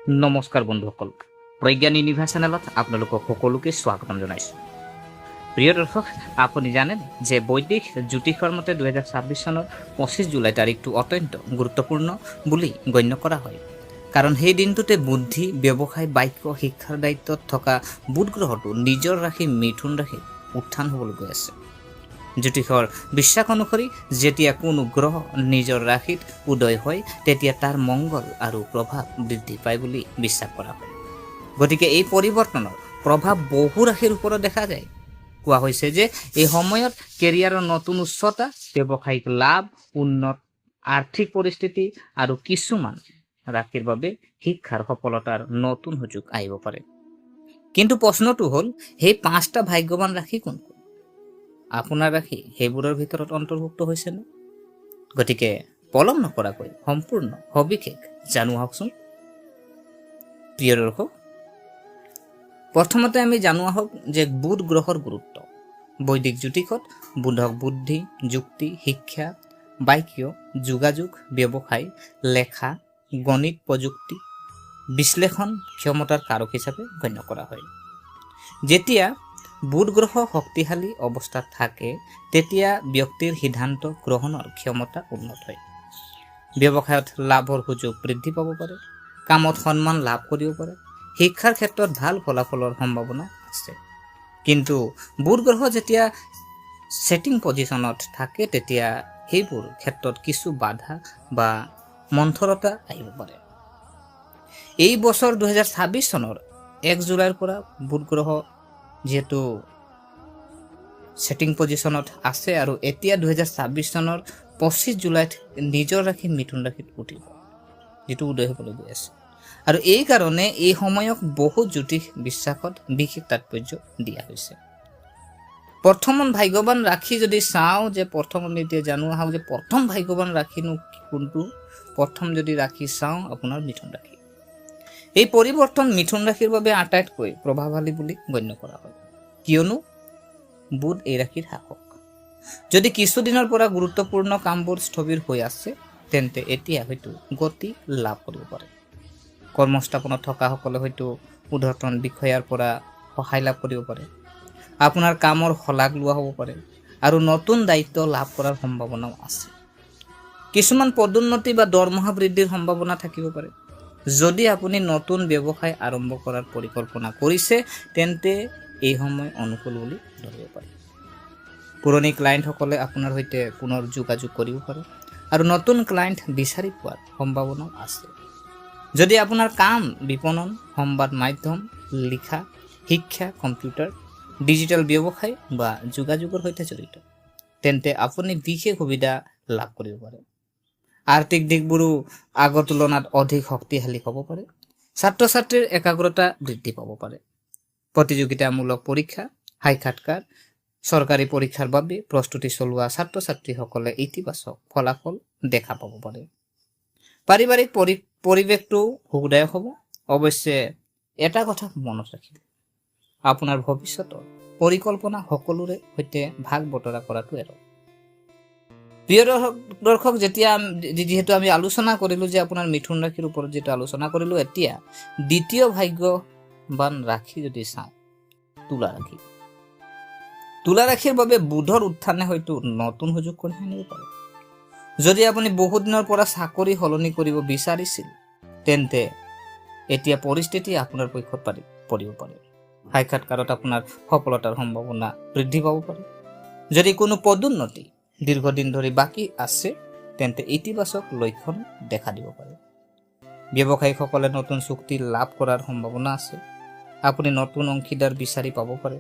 নমস্কাৰ বন্ধুসকল, প্ৰজ্ঞান ইউনিভাৰ্ছ চেনেলত আপোনালোকক সকলোকে স্বাগতম জনাইছোঁ। প্ৰিয় দৰ্শক, আপুনি জানে যে বৈদিক জ্যোতিষৰ মতে 2026 চনৰ 25 জুলাই তাৰিখটো অত্যন্ত গুৰুত্বপূৰ্ণ বুলি গণ্য কৰা হয়। কাৰণ সেই দিনটোতে বুদ্ধি, ব্যৱসায়, বাক্য, শিক্ষাৰ দায়িত্বত থকা বুধ গ্ৰহটো নিজৰ ৰাশি মিথুন ৰাশিত উত্থান হ'বলৈ গৈ আছে। জ্যোতিষৰ বিশ্বাস অনুসৰি যেতিয়া কোনো গ্ৰহ নিজৰ ৰাশিত উদয় হয় তেতিয়া তাৰ মংগল আৰু প্ৰভাৱ বৃদ্ধি পায় বুলি বিশ্বাস কৰা হয়। গতিকে এই পৰিৱৰ্তনৰ প্ৰভাৱ বহু ৰাশিৰ ওপৰত দেখা যায়। কোৱা হৈছে যে এই সময়ত কেৰিয়াৰৰ নতুন উচ্চতা, ব্যৱসায়িক লাভ, উন্নত আৰ্থিক পৰিস্থিতি আৰু কিছুমান ৰাশিৰ বাবে শিক্ষাৰ সফলতাৰ নতুন সুযোগ আহিব পাৰে। কিন্তু প্ৰশ্নটো হ'ল, সেই 5টা ভাগ্যৱান ৰাশি কোনবোৰ? আপোনাৰ ৰাশি সেইবোৰৰ ভিতৰত অন্তৰ্ভুক্ত হৈছেনে? গতিকে পলম নকৰাকৈ সম্পূৰ্ণ সবিশেষ জানো আহকচোন। প্ৰিয় দৰ্শক, প্ৰথমতে আমি জানো আহক যে বুধ গ্ৰহৰ গুৰুত্ব। বৈদিক জ্যোতিষত বুধক বুদ্ধি, যুক্তি, শিক্ষা, বাক্য, যোগাযোগ, ব্যৱসায়, লেখা, গণিত, প্ৰযুক্তি, বিশ্লেষণ ক্ষমতাৰ কাৰক হিচাপে গণ্য কৰা হয়। যেতিয়া বুধ গ্ৰহ শক্তিশালী অৱস্থাত থাকে তেতিয়া ব্যক্তিৰ সিদ্ধান্ত গ্ৰহণৰ ক্ষমতা উন্নত হয়। ব্যৱসায়ত লাভৰ সুযোগ বৃদ্ধি পাব পাৰে, কামত সন্মান লাভ কৰিব পাৰে, শিক্ষাৰ ক্ষেত্ৰত ভাল ফলাফলৰ সম্ভাৱনা আছে। কিন্তু বুধ গ্ৰহ যেতিয়া ছেটিং পজিশ্যনত থাকে তেতিয়া সেইবোৰ ক্ষেত্ৰত কিছু বাধা বা মন্থৰতা আহিব পাৰে। এই বছৰ 2026 চনৰ 1 জুলাইৰ পৰা বুধ গ্ৰহ যিহেতু ছেটিং পজিশ্যনত আছে আৰু এতিয়া 2026 চনৰ 25 জুলাইত নিজৰ ৰাশি মিথুন ৰাশিত উঠিব, যিটো উদয় হ'বলৈ গৈ আছে। আৰু এই কাৰণে এই সময়ক বহু জ্যোতিষ বিশ্বাসত বিশেষ তাৎপৰ্য দিয়া হৈছে। প্ৰথম ভাগ্যৱান ৰাশি যদি চাওঁ, যে প্ৰথম আমি এতিয়া জানো আহক যে প্ৰথম ভাগ্যৱান ৰাশিনো কোনটো। প্ৰথম যদি ৰাশি চাওঁ, আপোনাৰ মিথুন ৰাশি। এই পৰিৱৰ্তন মিথুন ৰাশিৰ বাবে আটাইতকৈ প্ৰভাৱশালী বুলি গণ্য কৰা হয়, কিয়নো বুধ এই ৰাশিৰ শাসক। যদি কিছুদিনৰ পৰা গুৰুত্বপূৰ্ণ কামবোৰ স্থবিৰ হৈ আছে তেন্তে এতিয়া হয়তো গতি লাভ কৰিব পাৰে। কৰ্মস্থাপনত থকাসকলে হয়তো ঊৰ্ধ্বতন বিষয়াৰ পৰা সহায় লাভ কৰিব পাৰে। আপোনাৰ কামৰ শলাগ লোৱা হ'ব পাৰে আৰু নতুন দায়িত্ব লাভ কৰাৰ সম্ভাৱনাও আছে। কিছুমান পদোন্নতি বা দৰমহা বৃদ্ধিৰ সম্ভাৱনা থাকিব পাৰে। যদি আপুনি নতুন ব্যৱসায় আৰম্ভ কৰাৰ পৰিকল্পনা কৰিছে তেন্তে এই সময় অনুকূল বুলি ধৰিব পাৰি। পুৰণি ক্লায়েণ্টসকলে আপোনাৰ সৈতে পুনৰ যোগাযোগ কৰিব পাৰে আৰু নতুন ক্লায়েণ্ট বিচাৰি পোৱাৰ সম্ভাৱনাও আছে। যদি আপোনাৰ কাম বিপণন, সংবাদ মাধ্যম, লিখা, শিক্ষা, কম্পিউটাৰ, ডিজিটেল ব্যৱসায় বা যোগাযোগৰ সৈতে জড়িত তেন্তে আপুনি বিশেষ সুবিধা লাভ কৰিব পাৰে। আৰ্থিক দিশবোৰো আগৰ তুলনাত অধিক শক্তিশালী হ'ব পাৰে। ছাত্ৰ ছাত্ৰীৰ একাগ্ৰতা বৃদ্ধি পাব পাৰে। প্ৰতিযোগিতামূলক পৰীক্ষা, সাক্ষাৎকাৰ, চৰকাৰী পৰীক্ষাৰ বাবে প্ৰস্তুতি চলোৱা ছাত্ৰ ছাত্ৰীসকলে ইতিবাচক ফলাফল দেখা পাব পাৰে। পাৰিবাৰিক পৰিৱেশটো সুখদায়ক হ'ব। অৱশ্যে এটা কথা মনত ৰাখিব, আপোনাৰ ভৱিষ্যতৰ পৰিকল্পনা সকলোৰে সৈতে ভাগ বতৰা কৰাটো এৰক। প্ৰিয় দৰ্শক, যিহেতু আমি আলোচনা কৰিলোঁ যে আপোনাৰ মিথুন ৰাশিৰ ওপৰত যিটো আলোচনা কৰিলোঁ, এতিয়া দ্বিতীয় ভাগ্যৱান ৰাশি যদি চাওঁ, তুলা ৰাশি। তুলা ৰাশিৰ বাবে বুধৰ উত্থানে হয়তো নতুন সুযোগ কঢ়িয়াই আনিব পাৰে। যদি আপুনি বহু দিনৰ পৰা চাকৰি সলনি কৰিব বিচাৰিছিল তেন্তে এতিয়া পৰিস্থিতি আপোনাৰ পক্ষত পৰিব পাৰে। সাক্ষাৎকাৰত আপোনাৰ সফলতাৰ সম্ভাৱনা বৃদ্ধি পাব পাৰে। যদি কোনো পদোন্নতি দীৰ্ঘদিন ধৰি বাকী আছে তেন্তে ইতিবাচক লক্ষণ দেখা দিব পাৰে। ব্যৱসায়ীসকলে নতুন চুক্তি লাভ কৰাৰ সম্ভাৱনা আছে। আপুনি নতুন অংশীদাৰ বিচাৰি পাব পাৰে।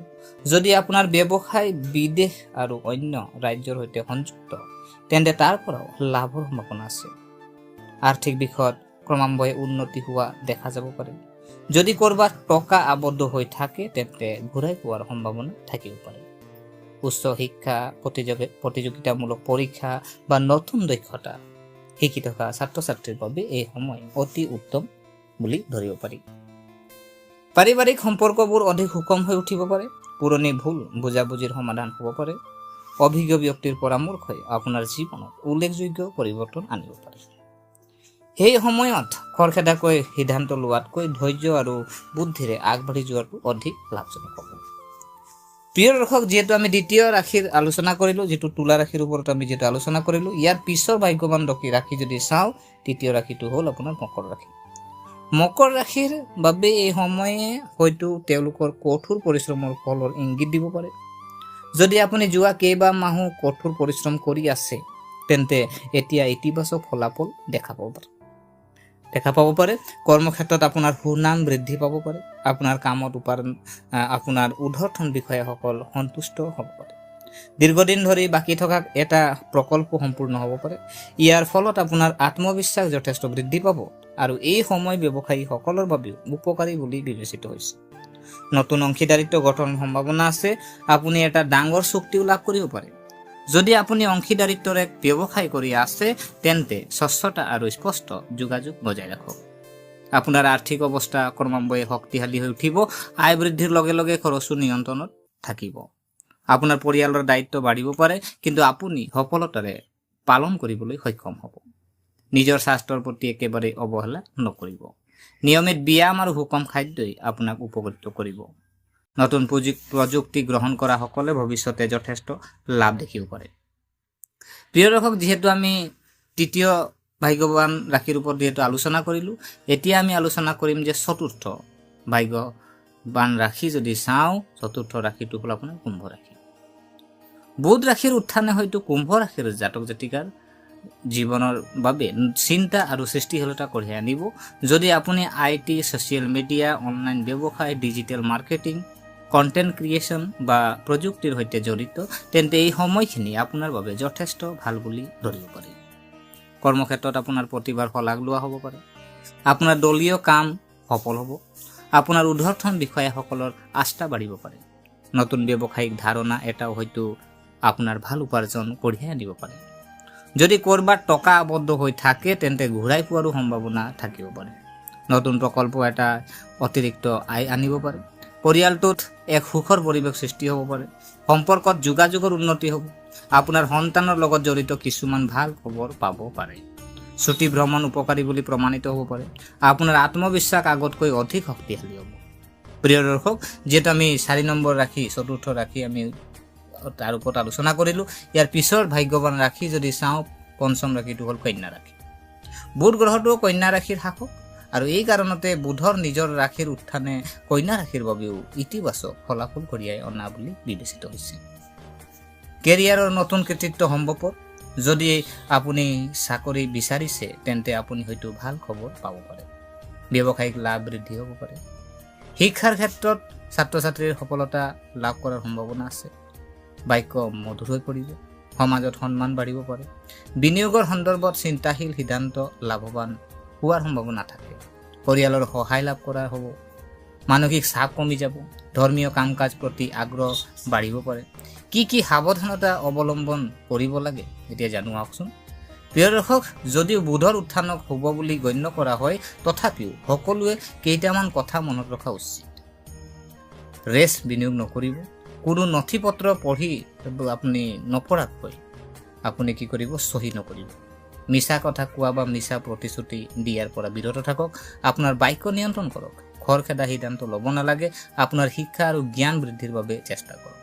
যদি আপোনাৰ ব্যৱসায় বিদেশ আৰু অন্য ৰাজ্যৰ সৈতে সংযুক্ত তেন্তে তাৰ পৰাও লাভৰ সম্ভাৱনা আছে। আৰ্থিক দিশত ক্ৰমান্বয়ে উন্নতি হোৱা দেখা যাব পাৰে। যদি ক'ৰবাত টকা আবদ্ধ হৈ থাকে তেন্তে ঘূৰাই পোৱাৰ সম্ভাৱনা থাকিব পাৰে। উচ্চ শিক্ষা, প্ৰতিযোগিতামূলক পৰীক্ষা বা নতুন দক্ষতা শিকি থকা ছাত্ৰ ছাত্ৰীৰ বাবে এই সময় অতি উত্তম বুলি ধৰিব পাৰি। পাৰিবাৰিক সম্পৰ্কবোৰ অধিক সুষম হৈ উঠিব পাৰে। পুৰণি ভুল বুজাবুজিৰ সমাধান হ'ব পাৰে। অভিজ্ঞ ব্যক্তিৰ পৰামৰ্শই আপোনাৰ জীৱনত উল্লেখযোগ্য পৰিৱৰ্তন আনিব পাৰে। সেই সময়ত খৰখেদাকৈ সিদ্ধান্ত লোৱাতকৈ ধৈৰ্য আৰু বুদ্ধিৰে আগবাঢ়ি যোৱাটো অধিক লাভজনক হ'ব। প্ৰিয় দৰ্শক, যিহেতু আমি দ্বিতীয় ৰাশিৰ আলোচনা কৰিলোঁ, যিটো তুলা ৰাশিৰ ওপৰত আমি যিহেতু আলোচনা কৰিলোঁ, ইয়াৰ পিছৰ ভাগ্যৱান ৰাশি যদি চাওঁ, তৃতীয় ৰাশিটো হ'ল আপোনাৰ মকৰ ৰাশি। মকৰ ৰাশিৰ বাবে এই সময়ে হয়তো তেওঁলোকৰ কঠোৰ পৰিশ্ৰমৰ ফলৰ ইংগিত দিব পাৰে। যদি আপুনি যোৱা কেইবা মাহো কঠোৰ পৰিশ্ৰম কৰি আছে, তেন্তে এতিয়া ইতিবাচক ফলাফল দেখা পাব পাৰে। কৰ্মক্ষেত্ৰত আপোনাৰ সুনাম বৃদ্ধি পাব পাৰে। আপোনাৰ কামত আপোনাৰ ঊৰ্ধ্বতন বিষয়াসকল সন্তুষ্ট হ'ব পাৰে। দীৰ্ঘদিন ধৰি বাকী থকা এটা প্ৰকল্প সম্পূৰ্ণ হ'ব পাৰে। ইয়াৰ ফলত আপোনাৰ আত্মবিশ্বাস যথেষ্ট বৃদ্ধি পাব আৰু এই সময় ব্যৱসায়ীসকলৰ বাবেও উপকাৰী বুলি বিবেচিত হৈছে। নতুন অংশীদাৰিত্ব গঠনৰ সম্ভাৱনা আছে। আপুনি এটা ডাঙৰ চুক্তিও লাভ কৰিব পাৰে। যদি আপুনি অংশীদাৰিত্বৰে ব্যৱসায় কৰি আছে, তেন্তে স্বচ্ছতা আৰু স্পষ্ট যোগাযোগ বজাই ৰাখক। আপোনাৰ আৰ্থিক অৱস্থা ক্ৰমান্বয়ে শক্তিশালী হৈ উঠিব। আয় বৃদ্ধিৰ লগে লগে খৰচো নিয়ন্ত্ৰণত থাকিব। আপোনাৰ পৰিয়ালৰ দায়িত্ব বাঢ়িব পাৰে, কিন্তু আপুনি সফলতাৰে পালন কৰিবলৈ সক্ষম হ'ব। নিজৰ স্বাস্থ্যৰ প্ৰতি একেবাৰে অৱহেলা নকৰিব। নিয়মিত ব্যায়াম আৰু সুষম খাদ্যই আপোনাক উপকৃত কৰিব। নতুন প্ৰযুক্তি গ্ৰহণ কৰা সকলে ভৱিষ্যতে যথেষ্ট লাভ দেখিব পাৰে। প্ৰিয় দৰ্শক, যিহেতু আমি তৃতীয় ভাগ্যৱান ৰাশিৰ ওপৰত যিহেতু আলোচনা কৰিলোঁ, এতিয়া আমি আলোচনা কৰিম যে চতুৰ্থ ভাগ্যৱান ৰাশি যদি চাওঁ, চতুৰ্থ ৰাশিটো হ'ল আপোনাৰ কুম্ভ ৰাশি। বুধ ৰাশিৰ উত্থানে হয়তো কুম্ভ ৰাশিৰ জাতক জাতিকাৰ জীৱনৰ বাবে চিন্তা আৰু সৃষ্টিশীলতা কঢ়িয়াই আনিব। যদি আপুনি IT, ছ'চিয়েল মিডিয়া, অনলাইন ব্যৱসায়, ডিজিটেল মাৰ্কেটিং, কণ্টেণ্ট ক্ৰিয়েশ্যন বা প্ৰযুক্তিৰ সৈতে জড়িত, তেন্তে এই সময়খিনি আপোনাৰ বাবে যথেষ্ট ভাল বুলি ধৰিব পাৰি। কৰ্মক্ষেত্ৰত আপোনাৰ প্ৰতিভাৰ শলাগ লোৱা হ'ব পাৰে। আপোনাৰ দলীয় কাম সফল হ'ব। আপোনাৰ ঊৰ্ধ্বতন বিষয়াসকলৰ আস্থা বাঢ়িব পাৰে। নতুন ব্যৱসায়িক ধাৰণা এটাও হয়তো আপোনাৰ ভাল উপাৰ্জন কঢ়িয়াই আনিব পাৰে। যদি ক'ৰবাত টকা আবদ্ধ হৈ থাকে, তেন্তে ঘূৰাই পোৱাৰো সম্ভাৱনা থাকিব পাৰে। নতুন প্ৰকল্প এটা অতিৰিক্ত আয় আনিব পাৰে। পৰিয়ালটোত এক সুখৰ পৰিৱেশ সৃষ্টি হ'ব পাৰে। সম্পৰ্কত যোগাযোগৰ উন্নতি হ'ব। আপোনাৰ সন্তানৰ লগত জড়িত কিছুমান ভাল খবৰ পাব পাৰে। ছুটি ভ্ৰমণ উপকাৰী বুলি প্ৰমাণিত হ'ব পাৰে। আপোনাৰ আত্মবিশ্বাস আগতকৈ অধিক শক্তিশালী হ'ব। প্ৰিয় দৰ্শক, যিহেতু আমি 4 নম্বৰ ৰাশি, চতুৰ্থ ৰাশি আমি তাৰ ওপৰত আলোচনা কৰিলোঁ, ইয়াৰ পিছৰ ভাগ্যৱান ৰাশি যদি চাওঁ, পঞ্চম ৰাশিটো হ'ল কন্যা ৰাশি। বুধ গ্ৰহটো কন্যা ৰাশিৰ শাসক আৰু এই কাৰণতে বুধৰ নিজৰ ৰাশিৰ উত্থানে কন্যা ৰাশিৰ বাবেও ইতিবাচক ফলাফল কঢ়িয়াই অনা বুলি বিবেচিত হৈছে। কেৰিয়াৰৰ নতুন কৃতিত্ব সম্ভৱপৰ। যদি আপুনি চাকৰি বিচাৰিছে, তেন্তে আপুনি হয়তো ভাল খবৰ পাব পাৰে। ব্যৱসায়িক লাভ বৃদ্ধি হ'ব পাৰে। শিক্ষাৰ ক্ষেত্ৰত ছাত্ৰ ছাত্ৰীৰ সফলতা লাভ কৰাৰ সম্ভাৱনা আছে। বাক্য মধুৰ হৈ পৰিব। সমাজত সন্মান বাঢ়িব পাৰে। বিনিয়োগৰ সন্দৰ্ভত চিন্তাশীল সিদ্ধান্ত লাভৱান হোৱাৰ সম্ভাৱনা থাকে। পৰিয়ালৰ সহায় লাভ কৰা হ'ব। মানসিক চাপ কমি যাব। ধৰ্মীয় কাম কাজ প্ৰতি আগ্ৰহ বাঢ়িব পাৰে। কি সাৱধানতা অৱলম্বন কৰিব লাগে, এতিয়া জানো আহকচোন। প্ৰিয় দৰ্শক, যদিও বুধৰ উত্থানক শুভ বুলি গণ্য কৰা হয়, তথাপিও সকলোৱে কেইটামান কথা মনত ৰখা উচিত। ৰেচ বিনিয়োগ নকৰিব। কোনো নথি পত্ৰ পঢ়ি আপুনি নপঢ়াকৈ আপুনি কি কৰিব, চহী নকৰিব। মিছা কথা কোৱা বা মিছা প্ৰতিশ্ৰুতি দিয়াৰ পৰা বিৰত থাকক। আপোনাৰ বাক্য নিয়ন্ত্ৰণ কৰক। খৰখেদা সিদ্ধান্ত ল'ব নালাগে। আপোনাৰ শিক্ষা আৰু জ্ঞান বৃদ্ধিৰ বাবে চেষ্টা কৰক।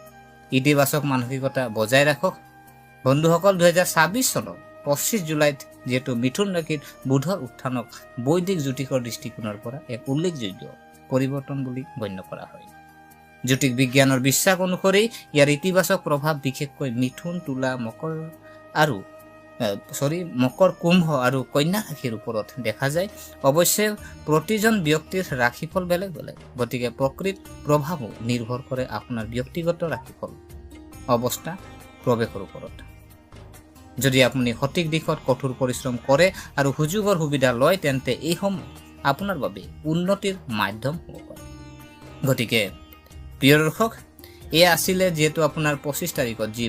ইতিবাচক মানসিকতা বজাই ৰাখক। বন্ধুসকল, 2026 চনৰ 25 জুলাইত যিহেতু মিথুন ৰাশিত বুধৰ উত্থানক বৈদিক জ্যোতিষৰ দৃষ্টিকোণৰ পৰা এক উল্লেখযোগ্য পৰিৱৰ্তন বুলি গণ্য কৰা হয়। জ্যোতিষ বিজ্ঞানৰ বিশ্বাস অনুসৰি ইয়াৰ ইতিবাচক প্ৰভাৱ বিশেষকৈ মিথুন, তুলা, মকৰ, কুম্ভ আৰু কন্যা ৰাশিৰ ওপৰত দেখা যায়। অৱশ্যে প্ৰতিজন ব্যক্তিৰ ৰাশিফল বেলেগ বেলেগ, গতিকে প্ৰকৃত প্ৰভাৱো নিৰ্ভৰ কৰে আপোনাৰ ব্যক্তিগত ৰাশিফল অৱস্থা প্ৰৱেশৰ ওপৰত। যদি আপুনি সঠিক দিশত কঠোৰ পৰিশ্ৰম কৰে আৰু সুযোগৰ সুবিধা লয়, তেন্তে এই সময় আপোনাৰ বাবে উন্নতিৰ মাধ্যম হ'ব পাৰে। গতিকে প্ৰিয় দৰ্শক, এয়া আছিলে যিহেতু আপোনাৰ 25 তাৰিখত যি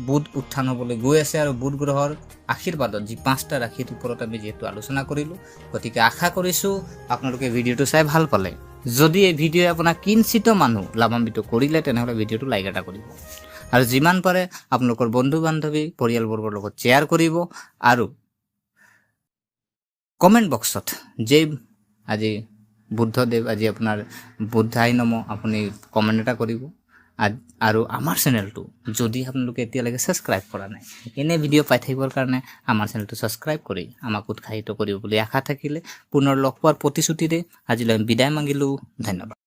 বুধ উত্থান হ'বলৈ গৈ আছে আৰু বুধ গ্ৰহৰ আশীৰ্বাদত যি 5টা ৰাশিৰ ওপৰত আমি যিহেতু আলোচনা কৰিলোঁ। গতিকে আশা কৰিছোঁ আপোনালোকে ভিডিঅ'টো চাই ভাল পালে। যদি এই ভিডিঅ'ই আপোনাক কিঞ্চিত মানুহ লাভান্বিত কৰিলে, তেনেহ'লে ভিডিঅ'টো লাইক এটা কৰিব আৰু যিমান পাৰে আপোনালোকৰ বন্ধু বান্ধৱী পৰিয়ালবৰ্গৰ লগত শ্বেয়াৰ কৰিব আৰু কমেণ্ট বক্সত যে আজি বুদ্ধদেৱ আজি আপোনাৰ বুদ্ধাই নম আপুনি কমেণ্ট এটা কৰিব আৰু আমাৰ চেনেলটো যদি আপোনালোকে এতিয়ালৈকে ছাবস্ক্ৰাইব কৰা নাই এনে ভিডিঅ' পাই থাকিবৰ কাৰণে আমাৰ চেনেলটো ছাবস্ক্ৰাইব কৰি আমাক উৎসাহিত কৰিব বুলি আশা থাকিলে পুনৰ লগ পোৱাৰ প্ৰতিশ্ৰুতিৰে আজিলৈ বিদায় মাগিলোঁ। ধন্যবাদ।